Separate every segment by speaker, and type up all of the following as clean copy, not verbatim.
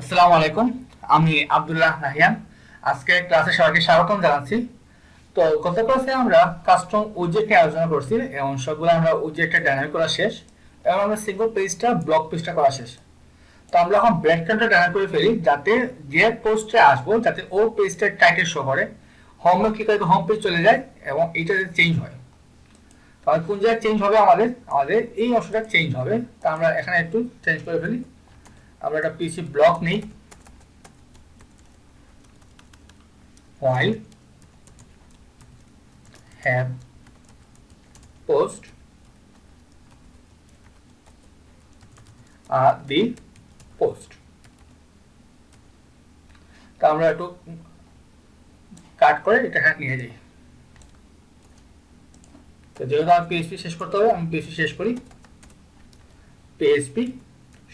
Speaker 1: আসসালামু আলাইকুম। আমি আব্দুল্লাহ নাহিয়ান। আজকে ক্লাসে সবাইকে স্বাগতম জানাচ্ছি। তো গত ক্লাসে আমরা কাস্টম উইজেট নিয়ে আলোচনা করছি এবং সবগুলো আমরা উইজেটটা ডাইনামিক করা শেষ এবং আমরা সিঙ্গল পেজটা ব্লক পেজটা করা শেষ। তো আমরা এখন ব্রেকডাউনটা ডাইনামিক করে ফেলি যাতে যে পোস্টে আসবো যাতে ও পেজটার টাইটেল শো করে, হোমে ক্লিক করে হোম পেজ চলে যায় এবং এইটা যদি চেঞ্জ হয় তাহলে কোন জায়গায় চেঞ্জ হবে, আমাদের আমাদের এই অংশটা চেঞ্জ হবে। তা আমরা এখানে একটু চেঞ্জ করে ফেলি। আমরা একটা পিসি ব্লক নেই, while have post the post। তা আমরা একটু কাট করে এটা এখানে নিয়ে যাই। তো যেহেতু আমার পিএইচপি শেষ করতে হবে, আমি পিএইচপি শেষ করি, পিএইচপি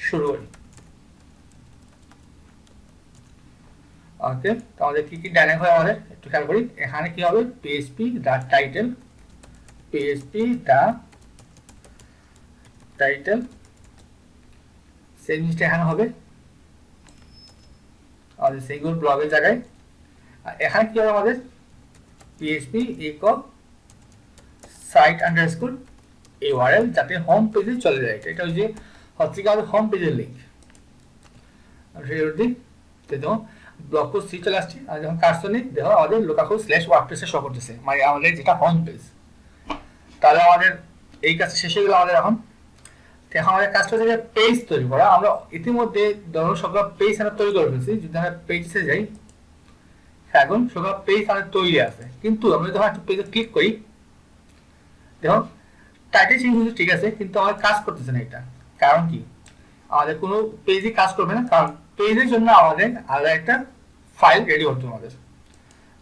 Speaker 1: শুরু করি। ওকে, তো আমাদের কি কি ডাইনামিক হয় আমাদের একটু খেয়াল করি। এখানে কি হবে, পিএইচপি দা টাইটেল, পিএইচপি দা টাইটেল, সেই জিনিসটা এখানে হবে আমাদের সিঙ্গল ব্লগের জায়গায়। আর এখানে কি হবে আমাদের PHP equal site underscore URL, যাতে হোম পেজে চলে যায়। এটা হচ্ছে কি আমাদের হোম পেজের লিঙ্ক। দেখো ব্লগ পোস্ট 3 চলে আসছে, আর যখন কাজ নেই দেখো আমাদের local/wordpress শো করতেছে, মানে আমাদের যেটা হোম পেজ। তাহলে আমাদের এই কাজটা শেষ হয়ে গেল আমাদের। এখন আমাদের কাজটা হচ্ছে পেজ তৈরি করা। আমরা ইতিমধ্যে ধরো সবগুলো পেজ আমরা তৈরি করে ফেলছি। যদি আমরা পেজে যাই, এখন সবগুলো পেজ আমাদের তৈরি আছে, কিন্তু আমরা যখন একটা পেজে ক্লিক করি দেখো টাইটেল চেঞ্জ হচ্ছে, ঠিক আছে, কিন্তু আমাদের কাজ করতেছে না। এটা কারণ কি, আমাদের কোনো পেজে কাজ করবে না, কারণ পেজের জন্য আমাদের আলাদা একটা ফাইল রেডি করতে হবে আমাদের।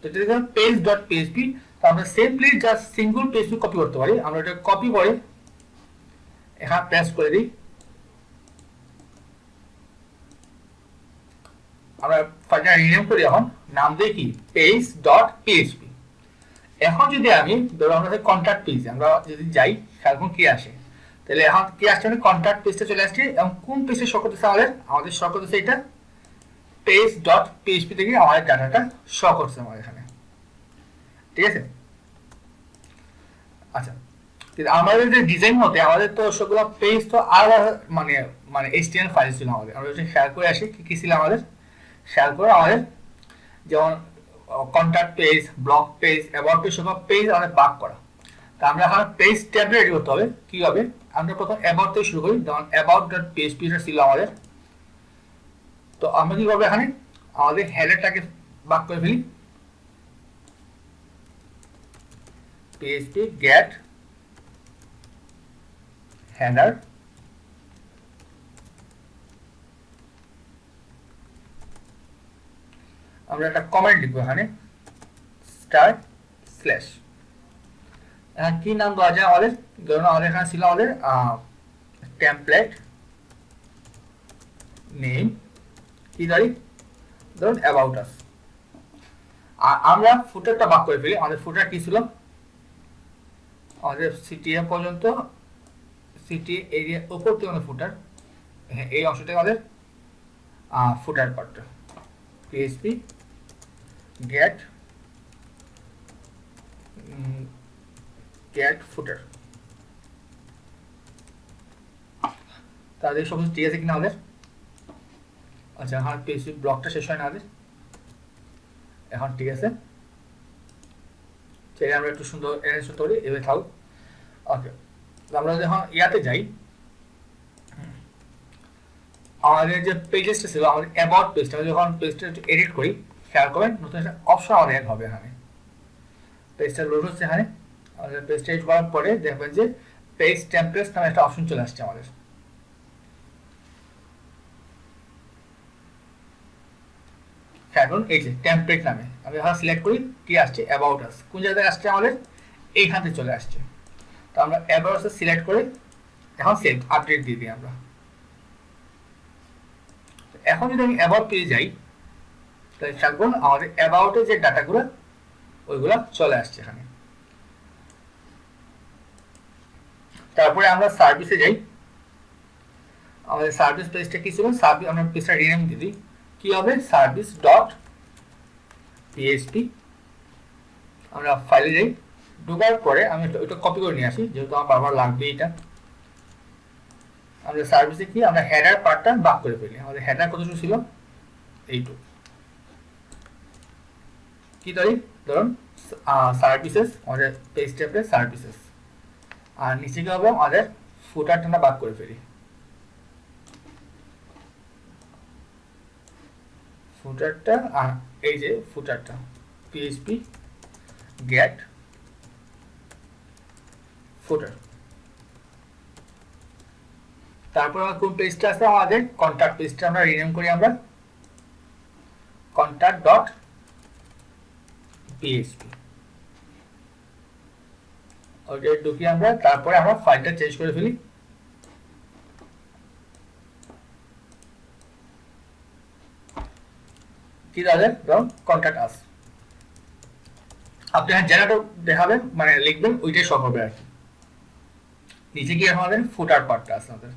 Speaker 1: তো যদি পেজ ডট পিএইচপি, তো আমরা সিম্পলি জাস্ট সিঙ্গল পেজপি কপি করতে পারি। আমরা এটা কপি করে এখানে পেস্ট করে দিই। আমরা ফাইলটা রিনেম করি, এখন নাম দিই কি পেজ ডট পিএইচপি। এখন যদি আমি ধরো আমাদের কন্ট্যাক্ট পেজ আমরা যদি যাই, এখন কি আসে, তাহলে এখন কি আসছে, আমি কন্ট্যাক্ট পেজটা চলে আসছে এবং কোন পেজে শো করতেছে আমাদের শো করতেছে এটা পেজ ডট পিএইচপি থেকে আমাদের ডাটাটা শো করছে আমাদের এখানে, ঠিক আছে। আচ্ছা, আমাদের যে ডিজাইন হতে আমাদের তো সবগুলো পেজ তো আর মানে মানে এইচটিএমএল ফাইল ছিল আমাদের। আমরা যদি শেয়ার করে আসি কি কি ছিল আমাদের, শেয়ার করে আমাদের যেমন contact page, blog page, about page, সব পেজ আমাদের ভাগ করা। তা আমরা এখন পেজ ট্যাব রেডি করতে হবে। কি হবে, আমরা প্রথম অ্যাবাউট থেকে শুরু করি, যেমন অ্যাবাউট ডট পিএইচপি ছিল আমাদের। তো আমরা কি করবো, এখানে আমাদের হেডারটাকে ভাগ করে ফেলি, পিএইচপি গেট হেডার, আমরা একটা কমেন্ট লিখবো এখানে স্টার স্ল্যাশ। কি নাম দেওয়া যায় আমাদের, ধরুন আমাদের এখানে ছিল আমাদের টেমপ্লেট নেম, কি দাঁড়ি ধরুন অ্যাবাউট আস। আর আমরা ফুটারটা ভাগ করে ফেলি। আমাদের ফুটার কি ছিল, আমাদের সিটিএ পর্যন্ত, সিটি এরিয়া উপর থেকে আমাদের ফুটার, হ্যাঁ এই অংশটা আমাদের ফুটার পার্টটা, পিএইচপি গেট গেট ফুটার। তাদের সমস্ত ঠিক আছে কিনা আমাদের। আচ্ছা, হ্যাঁ পিএইচপি ব্লকটা শেষ হয় না আমাদের, এখন ঠিক আছে। সেটা আমরা একটু সুন্দর অ্যারেঞ্জ করতে পারি, এভাবে থাকুক। ওকে, আমরা যখন ইয়াতে যাই, আমাদের যে পেজেসটা ছিল আমাদের অ্যাবাউট পেজটা, যখন পেজটা একটু এডিট করি, খেয়াল করেন নতুন একটা অপশন আমাদের অ্যাড হবে এখানে। পেজটা লোড হচ্ছে এখানে, আমাদের পেজটা এডিট করার পরে দেখবেন যে পেজ টেমপ্লেটস নামে একটা অপশন চলে আসছে আমাদের। এখন এই যে টেমপ্লেট নামে আমি এখানে সিলেক্ট করি, কি আসছে অ্যাবাউট আস, কোন জায়গায় আসছে আমাদের এইখান থেকে চলে আসছে। তো আমরা অ্যাবাউট আস সিলেক্ট করে এখন সেভ আপডেট দিয়ে দিই আমরা। এখন যদি আমি অ্যাবাউট পেজে যাই, তাহলে থাকবো আমাদের অ্যাবাউটের যে ডাটাগুলো ওইগুলো চলে আসছে এখানে। তারপরে আমরা সার্ভিসে যাই, আমাদের সার্ভিস পেজটা কি ছিল, আমরা পেজটা রিনেম দিয়ে দিই, কি হবে সার্ভিস ডট পিএইচপি। আমরা ফাইলে যাই, ঢোকার পরে আমি এটা কপি করে নিয়ে আসি যেহেতু আমার বারবার লাগবে এটা। আমরা সার্ভিসে কি আমরা হেডার পার্টটা ভাগ করে ফেলি। আমাদের হেডার কতটুকু ছিল এইটুকু, কি ধরি ধরুন সার্ভিসেস, আমাদের পেজ ট্যাবে সার্ভিসেস, আর নিচে কি হবে আমাদের ফুটারটা ভাগ করে ফেলি। ফুটারটা আর এই যে ফুটারটা পিএইচপি গেট ফুটার। তারপর কোন পেজটা আছে আমাদের কন্টাক্ট পেজটা আমরা রিনেম করি আমরা কন্টাক্ট ডট পিএইচপি। ওকে ঢুকি আমরা, তারপরে আমরা ফাইলটা চেঞ্জ করে ফেলি। কি তাহলে ধরুন কন্টাক্ট আস, আপনি যেটা দেখাবেন মানে লিখবেন ওইটাই সব হবে আর কি। নিচে গিয়ে আমাদের ফুটার পার্টটা আছে আমাদের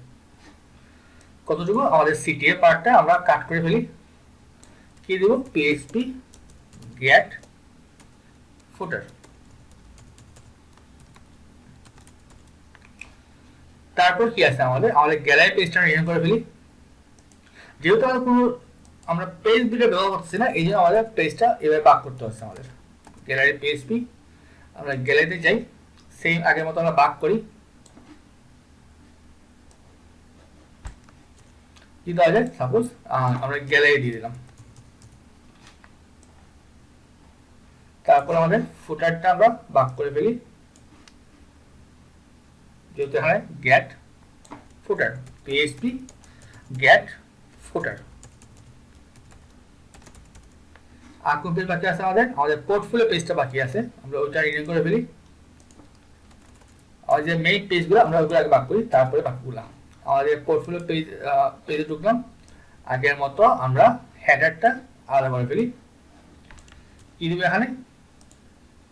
Speaker 1: কতটুকু, আমাদের সিটিএ পার্টটা আমরা কাট করে ফেলি। কি দেব পিএইচপি গেট ফুটার। তারপর কি আছে আমাদের গ্যালারি পেজটা রিনেম করে ফেলি। যেহেতু আমাদের কোনো আমরা পেজ বিল্ডার ব্যবহার করতেছি না, এই জন্য আমাদের পেজটা এভাবে ভাগ করতে হচ্ছে আমাদের। গ্যালারি পিএইচপি, আমরা গ্যালারিতে যাই, সেম আগের মতো আমরা ভাগ করি। কি দেওয়া যায়, সাপোজ আমরা গ্যালারি দিয়ে দিলাম। তারপর আমাদের ফুটারটা আমরা ভাগ করে ফেলি, যেহেতু এখানে গেট ফুটার পিএইচপি গেট ফুটার। আর কোন পেজ বাকি আছে আমাদের পোর্টফোলিও পেজটা বাকি আছে, আমরা ওইটা রিনেম করে ফেলি। আর যে মেইন পেজগুলো আমরা ওগুলো আগে ভাগ করি, তারপরে বাকিগুলো। আমাদের পোর্টফোলিও পেজে ঢুকলাম, আগের মতো আমরা হেডারটা আলাদা করে ফেলি। কি দেবে এখানে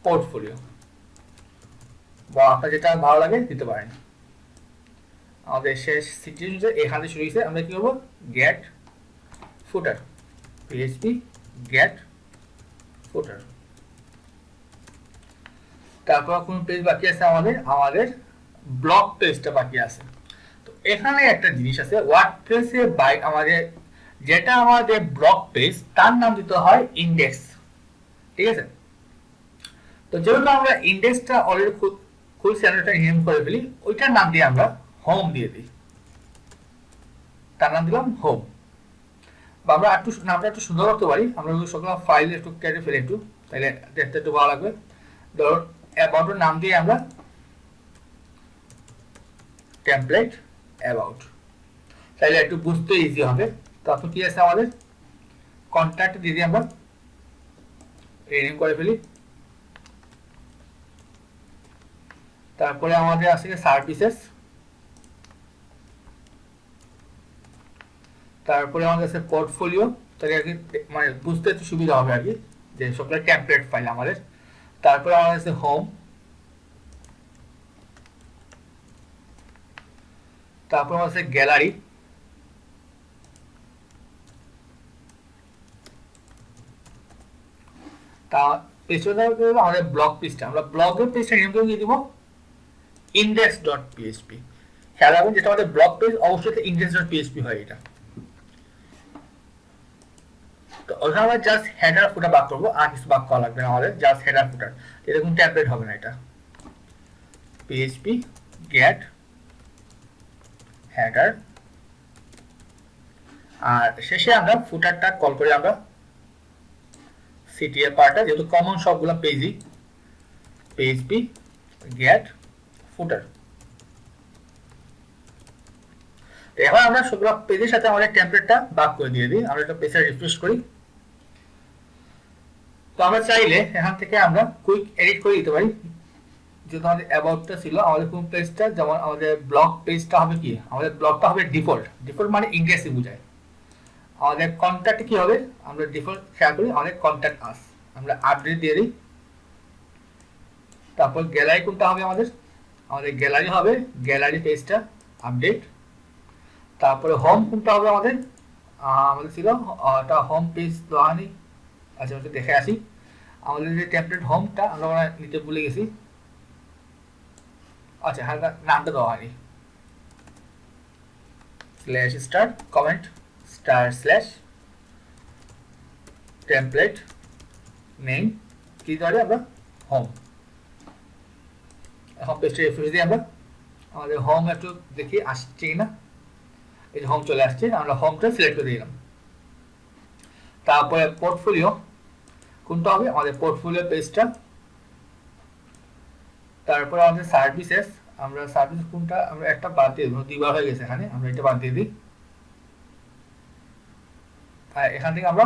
Speaker 1: পোর্টফোলিও, বা আপনার যেটা ভালো লাগে দিতে পারেন। আমাদের শেষ সিচুয়েশন এখানে শুরু হয়েছে, আমরা কি করবো গেট ফুটার পিএইচপি গেট ফুটার। তারপর কোন পেজ বাকি আছে আমাদের ব্লগ পেজটা বাকি আছে। তো এখানে একটা জিনিস আছে ওয়ার্ডপ্রেসে বাই আমাদের যেটা আমাদের ব্লগ পেজ তার নাম দিতে হয় ইন্ডেক্স, ঠিক আছে। তো যেহেতু আমরা ইন্ডেক্সটা অলরেডি খুলছি, আমরা এটা রিনেম করে ফেলি, ওইটার নাম দিয়ে আমরা হোম দিয়ে দিই, তার নাম দিলাম হোম। বা আমরা একটু নামটা একটু সুন্দর করতে পারি, আমরা সকল ফাইল একটু কেটে ফেলি একটু, তাহলে দেখতে একটু ভালো লাগবে। ধরুন অ্যাবাউটের নাম দিয়ে আমরা টেমপ্লেট অ্যাবাউট, তাহলে একটু বুঝতে ইজি হবে। তারপর কি আছে আমাদের কন্ট্যাক্ট দিয়ে দিই, আমরা রিনেম করে ফেলি। তারপরে আমাদের আছে সার্ভিসেস, তারপরে আমাদের আছে পোর্টফোলিও, তাহলে আর কি মানে বুঝতে একটু সুবিধা হবে আর কি, যে সবগুলো টেমপ্লেট ফাইল আমাদের। তারপরে আমাদের আছে হোম, তারপর আছে গ্যালারি, তা পেছনে আমাদের ব্লগ পেজটা, আমরা ব্লগের পেজটা নিয়ম করে দিয়ে দিব index.php। খেয়াল রাখবেন যেটা আমাদের ব্লগ পেজ অবশ্যই index.php হয় এটা। তো ওখানে আমরা জাস্ট হেডার ফুটার ভাগ করবো, আর কিছু ভাগ করা লাগবে না আমাদের, জাস্ট হেডার ফুটার, এরকম টেমপ্লেট হবে না এটা। php get হেডার, আর শেষে আমরা ফুটারটা কল করি আমরা সিটিএ পার্টটা, যেহেতু কমন সবগুলো পেজই php get ফুটার। এখন আমরা সবগুলো পেজের সাথে আমাদের টেমপ্লেটটা ভাগ করে দিয়ে দিই। আমরা এটা পেজটা রিফ্রেশ করি। তো আমরা চাইলে এখান থেকে আমরা কুইক এডিট করে দিতে পারি, যেহেতু আমাদের অ্যাবাউটটা ছিল আমাদের কোন পেজটা, যেমন আমাদের ব্লগ পেজটা হবে কি, আমাদের ব্লগটা হবে ডিফল্ট, ডিফল্ট মানে ইংরেজি বোঝায়। আমাদের কন্ট্যাক্ট কি হবে, আমরা ডিফল্ট খেয়াল করি আমাদের কন্ট্যাক্ট আস, আমরা আপডেট দিয়ে দিই। তারপর গ্যালারি কোনটা হবে আমাদের গ্যালারি হবে গ্যালারি পেজটা আপডেট। তারপরে হোম কোনটা হবে আমাদের ছিল এটা হোম পেজ দেওয়া হয়নি। আচ্ছা ওটা দেখে আসি। আমাদের যে টেমপ্লেট হোমটা আমরা নিতে ভুলে গেছি। আচ্ছা হ্যাঁ নামটা দেওয়া হয়নি। Slash star comment star slash template name কি ধরে আমরা হোম। এখন পেজটা রিফ্রেশ দিই আমরা। আমাদের হোম একটু দেখি আসছে কিনা। এই যে হোম চলে আসছে, আমরা হোমটা সিলেক্ট করে দিলাম। তারপরে পোর্টফোলিও কোনটা হবে, আমাদের পোর্টফোলিও পেজটা। তারপরে আমাদের সার্ভিসেস, আমরা সার্ভিস কোনটা, আমরা একটা বাদ দিয়ে দেবো, দুইবার হয়ে গেছে এখানে, আমরা এটা বাদ দিয়ে দিই। এখান থেকে আমরা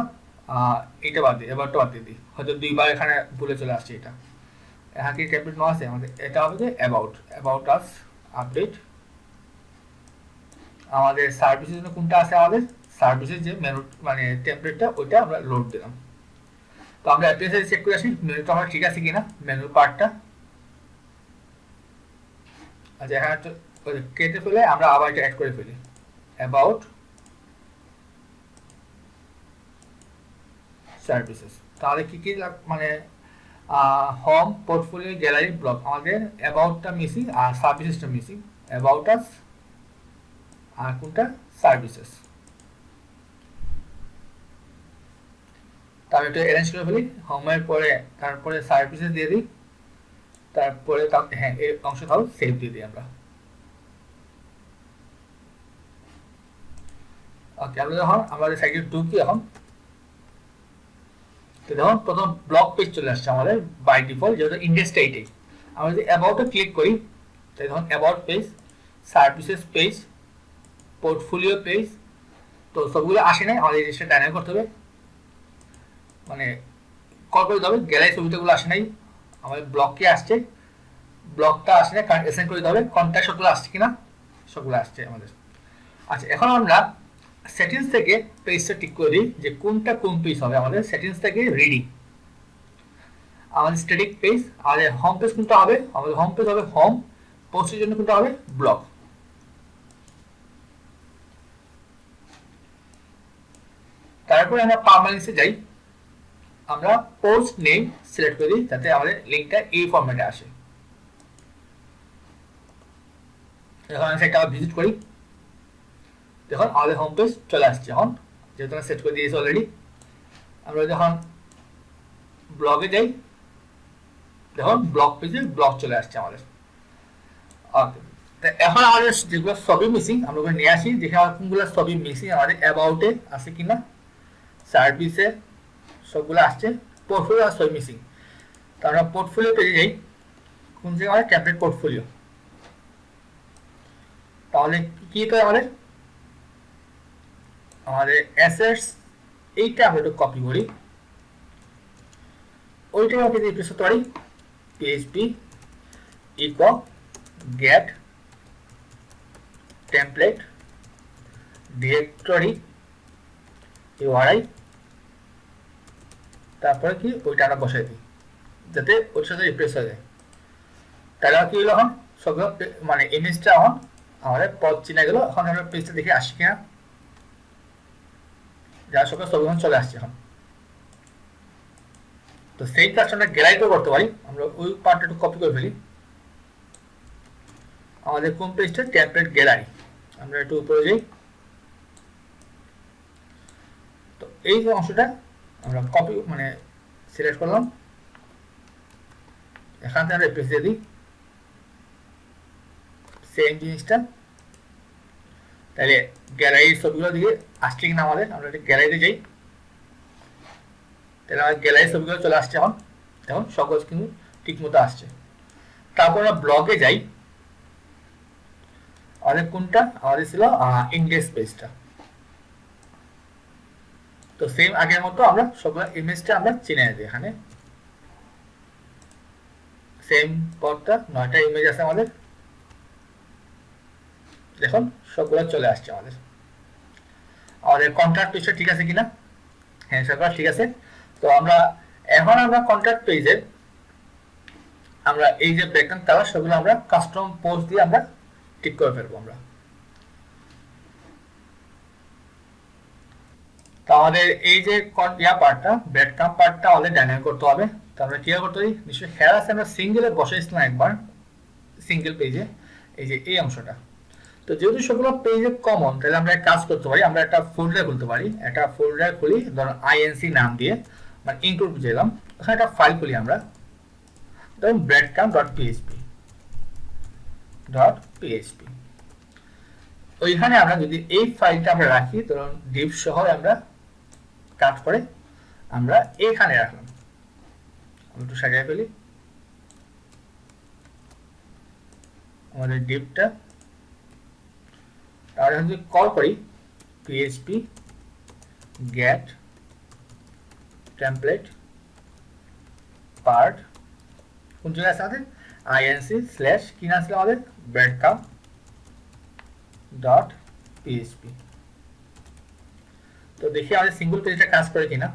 Speaker 1: এটা বাদ দিই, এবারটা বাদ দিয়ে দিই, হয়তো দুইবার এখানে ভুলে চলে আসছে এটা। এখানে কি টেমপ্লেট ন আছে আমাদের, এটা হবে যে অ্যাবাউট আস আপডেট। আমাদের সার্ভিসের জন্য কোনটা আছে, আমাদের সার্ভিসের যে মেনু মানে টেমপ্লেটটা ওইটা আমরা লোড দিলাম। তো আমরা অ্যাপ্লিকেশন চেক করে আসি মেনুটা আমার ঠিক আছে কিনা, মেনু পার্টটা। আচ্ছা এখানে কেটে ফেলে আমরা আবার এটা অ্যাড করে ফেলি, অ্যাবাউট সার্ভিসেস। তাহলে কি কি মানে হোম পোর্টফোলিও গ্যালারি ব্লক, আমাদের অ্যাবাউটটা মিসিং আর সার্ভিসেসটা মিসিং। অ্যাবাউট আস আর কোনটা সার্ভিসেস। তাহলে এটা অ্যারেঞ্জ করে ফেলি, হোমের পরে তারপরে সার্ভিসেস দিয়ে দিই, তারপরে হ্যাঁ এই অংশ তাহলে সেভ দিয়ে দিই আমরা। ওকে আমরা যখন আমাদের সাইটে ঢুকি এখন, তো দেখুন প্রথম ব্লক পেজ চলে আসছে আমাদের বাই ডিফল্ট, যেহেতু ইন্ডেক্সটা এইটাই। আমরা যদি অ্যাবাউটে ক্লিক করি, তাই দেখুন about page, services page, portfolio page, তো সবগুলো আসে নাই, আমাদের এই জিনিসটা ডাইনামিক করতে হবে, মানে কল করে দিতে হবে। গ্যালারি সুবিধাগুলো আসে নাই, আমাদের ব্লকে আসছে, ব্লকটা আসে না, অ্যাসাইন করে দিতে হবে। কন্ট্যাক্ট সবগুলো আসছে কিনা, সবগুলো আসছে আমাদের। আচ্ছা এখন আমরা সেটিংস থেকে পেজটা ঠিক করে দিই যে কোনটা কোন পেজ হবে। আমাদের সেটিংস থেকে রিডিং, আমাদের স্ট্যাটিক পেজ, আমাদের হোম পেজ কোনটা হবে, আমাদের হোম পেজ হবে হোম, পোস্টের জন্য কোনটা হবে ব্লক। তারপরে আমরা পারমানেন্সে যাই, আমরা পোস্ট নেম সিলেক্ট করে দিই যাতে আমাদের লিঙ্কটা এই ফরম্যাটে আসে। এখন সেটা ভিজিট করি, দেখুন আমাদের হোম পেজ চলে আসছে। এখন যেহেতু সেট করে দিয়েছি অলরেডি, আমরা যখন ব্লগে যাই, দেখুন ব্লগ পেজে ব্লগ চলে আসছে আমাদের। ওকে এখন আমাদের যেগুলো সবই মিসিং আমরা ওখানে নিয়ে আসি, দেখে কোনগুলো সবই মিসিং আমাদের অ্যাবাউটে আছে কিনা, সার্ভিসে সবগুলো আসছে, পোর্টফোলিও আর সবই মিসিং। তো আমরা পোর্টফোলিও পেজে যাই, কোন জায়গায় আমাদের টেমপ্লেট পোর্টফোলিও। তাহলে কি তো আমাদের অ্যাসেটস এইটা আমরা একটু কপি করি, ওইটাকে আমরা রিপ্লেস করতে পারি PHP eco gate template directory URI, তারপরে কি ওইটা আমরা বসাই দিই যাতে ওর সাথে রিপ্লেস হয়ে যায়। তাহলে কি হলো, এখন সবগুলো মানে ইমেজটা এখন আমাদের পথ চিনে গেল। এখন আমরা পেজটা দেখে আসি কিনা, যার সবগুলো ছবি এখন চলে আসছে এখন। তো সেই কাজটা আমরা গ্যালারিতেও করতে পারি, আমরা ওই পার্টটা একটু কপি করে ফেলি। আমাদের কোন পেজটা, টেমপ্লেট গ্যালারি, আমরা একটু উপরে যাই। তো এই যে অংশটা আমরা কপি মানে সিলেক্ট করলাম, এখান থেকে আমরা রিপ্লেস দিয়ে দিই সেম জিনিসটা। তাহলে গ্যালারির ছবিগুলো দিকে আসছে কিনা আমাদের, আমরা গ্যালারিতে যাই, তাহলে আমার গ্যালারির ছবিগুলো চলে আসছে এখন, এখন সকল কিন্তু ঠিক মতো আসছে। তারপর আমরা ব্লগে যাই, আমাদের কোনটা আমাদের ছিল ইন্ডেক্স পেজটা। তো সেম আগের মতো আমরা সবগুলো ইমেজটা আমরা চিনে দিই, এখানে সেম পথটা 9টা ইমেজ আছে আমাদের, দেখুন সবগুলো চলে আসছে আমাদের। আমাদের কন্ট্রাক্ট পেজটা ঠিক আছে কিনা, হ্যাঁ সবগুলো ঠিক আছে। তো আমরা এখন আমরা কন্ট্রাক্ট পেজে আমরা এই যে ব্যাকগ্রাউন্ড কালার সেগুলো আমরা কাস্টম পোস্ট দিয়ে আমরা ঠিক করে ফেলবো আমরা। তো আমাদের এই যে পার্টটা ব্রেড ক্রাম পার্টটা আমাদের ডাইনামিক করতে হবে। তো আমরা কি করতে পারি, নিশ্চয়ই খেয়াল আছে আমরা সিঙ্গেলে বসাইছিলাম একবার সিঙ্গেল পেজে, এই যে এই অংশটা। তো যেহেতু সবগুলো পেজে কমন, তাহলে আমরা এক কাজ করতে পারি, আমরা একটা ফোল্ডার খুলতে পারি। একটা ফোল্ডার খুলি, ধরুন আইএনসি নাম দিয়ে, মানে ইনক্লুড দিলাম, ওখানে একটা ফাইল খুলি আমরা, ধরুন breadcrumb.php। ওইখানে আমরা যদি এই ফাইলটা আমরা রাখি, ধরুন ডিভ সহ আমরা কাট করে আমরা এখানে রাখলাম। আমি একটু সাজিয়ে ফেলি আমাদের ডিভটা, তাহলে যদি কল করি php get template part, কোন জায়গায় আছে inc স্ল্যাশ কি নাম ছিল আমাদের breadcrumb.php। তো দেখি আমাদের সিঙ্গেল পেজটা কাজ করে কিনা।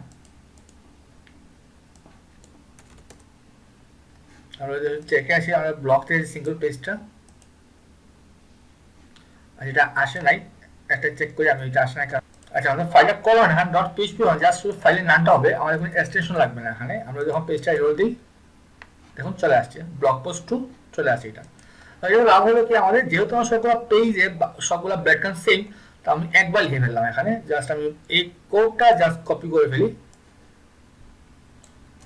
Speaker 1: আমরা চেকে আসি আমরা ব্লক থেকে সিঙ্গেল পেজটা, এটা আসে নাই, একটা চেক করি আমি এটা আসে নাই। আচ্ছা আমাদের ফাইলটা কলন হ্যাঁ .php জাস্ট শুধু ফাইলের নামটা হবে, আমাদের কোনো এক্সটেনশন লাগবে না এখানে। আমরা যখন পেজটা রোল দিই দেখুন চলে আসছে ব্লগ পোস্ট 2 চলে আসছে। এটা লাভ হলো কি আমাদের, যেহেতু আমার সবগুলো পেজে সবগুলো ব্যাকগ্রাউন্ড সেম, তো আমি একবার লিখে ফেললাম এখানে, জাস্ট আমি এই কোডটা জাস্ট কপি করে ফেলি,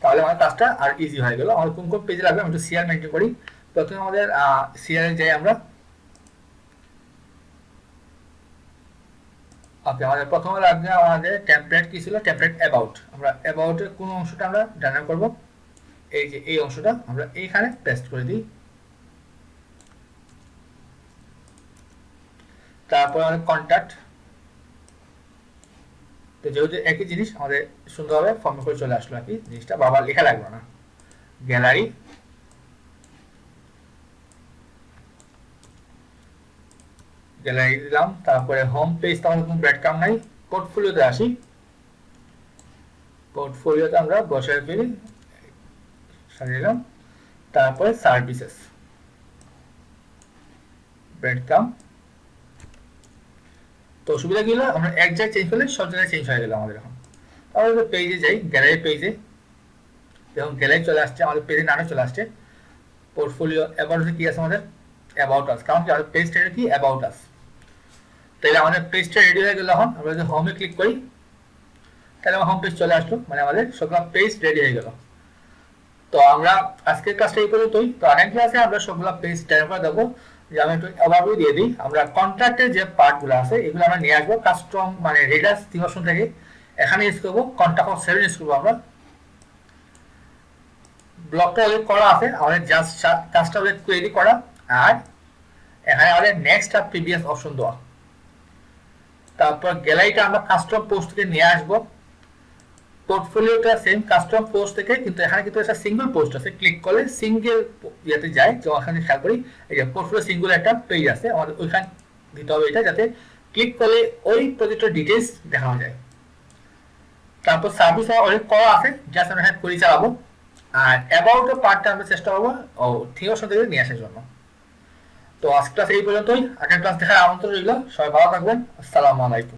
Speaker 1: তাহলে আমার কাজটা আর ইজি হয়ে গেল। আমার কোন কোন পেজে লাগবে আমি একটু সিআর মেনটেন করি। প্রথমে আমাদের সিআর এ যাই আমরা। ওকে, আমাদের প্রথমে লাগবে আমাদের টেমপ্লেট কি ছিল, টেমপ্লেট অ্যাবাউট। আমরা অ্যাবাউটের কোন অংশটা আমরা ডাউনলোড করব, এই যে এই অংশটা আমরা এইখানে পেস্ট করে দিই। তারপর আমাদের কন্ট্যাক্ট, তো যেহেতু একই জিনিস আমাদের সুন্দরভাবে ফর্ম করে চলে আসলো, একই জিনিসটা বারবার লেখা লাগবে না। গ্যালারি, গ্যালারি দিলাম। তারপরে হোম পেজ, তো আমাদের কোনো ব্রেডক্রাম্ব নাই। পোর্টফোলিওতে আসি, পোর্টফোলিওতে আমরা বসায় ফেলি, সাজিয়ে। তারপরে সার্ভিসেস, ব্রেডক্রাম্ব। তো সুবিধা কি হলো, আমরা এক জায়গায় চেঞ্জ করলে সব জায়গায় চেঞ্জ হয়ে গেল আমাদের। এখন তাহলে পেজে যাই, গ্যালারি পেজে, দেখুন গ্যালারি চলে আসছে, আমাদের পেজের নামে চলে আসছে। পোর্টফোলিও অ্যাবাউট কি আছে আমাদের, অ্যাবাউট আস, কারণ কি আমাদের পেজটা কি অ্যাবাউট আস। তাহলে আমাদের পেজটা রেডি হয়ে গেল। এখন আমরা যদি হোমে ক্লিক করি তাহলে আমার হোম পেজ চলে আসলো, মানে আমাদের সবগুলো পেজ রেডি হয়ে গেল। তো আমরা আজকের ক্লাসটা এই পর্যন্তই। তো আগামী ক্লাসে আমরা সবগুলো পেজ ট্যাগ করে দেবো। যে আমি একটু ওভারভিউ দিয়ে দিই, আমরা কন্ট্রাক্টের যে পার্টগুলো আছে এগুলো আমরা নিয়ে আসবো কাস্টম, মানে রিডার্স থিম অপশন থেকে এখানে ইউজ করবো। কন্ট্রাক্ট অফ 7 ইউজ করবো আমরা। ব্লকটা অলরেডি করা আছে, আমাদের জাস্ট কাজটা কোয়েরি করা, আর এখানে আমাদের নেক্সট আর প্রিভিয়াস অপশন দেওয়া। তারপর গ্যালারিটা আমরা কাস্টম পোস্ট থেকে নিয়ে আসবো। পোর্টফোলিওটা সেম কাস্টম পোস্ট থেকে, কিন্তু এখানে কিন্তু একটা সিঙ্গেল পোস্ট আছে, ক্লিক করলে সিঙ্গেল ইয়েতে যায়। তো এখানে খেয়াল করি এই যে পোর্টফোলিও সিঙ্গেল একটা পেজ আছে, আমাদের ওইখানে দিতে হবে এটা, যাতে ক্লিক করলে ওই প্রজেক্টের ডিটেলস দেখানো যায়। তারপর সার্ভিস অলরেডি করা আছে, জাস্ট আমরা এখানে করে চালাবো। আর অ্যাবাউট পার্টটা আমরা চেষ্টা করবো ও থিম অপশন থেকে নিয়ে আসার জন্য। তো আজকে ক্লাস এই পর্যন্তই, আগের ক্লাস দেখার আমন্ত্রণ রইল। সবাই ভালো থাকবেন, আসসালামু আলাইকুম।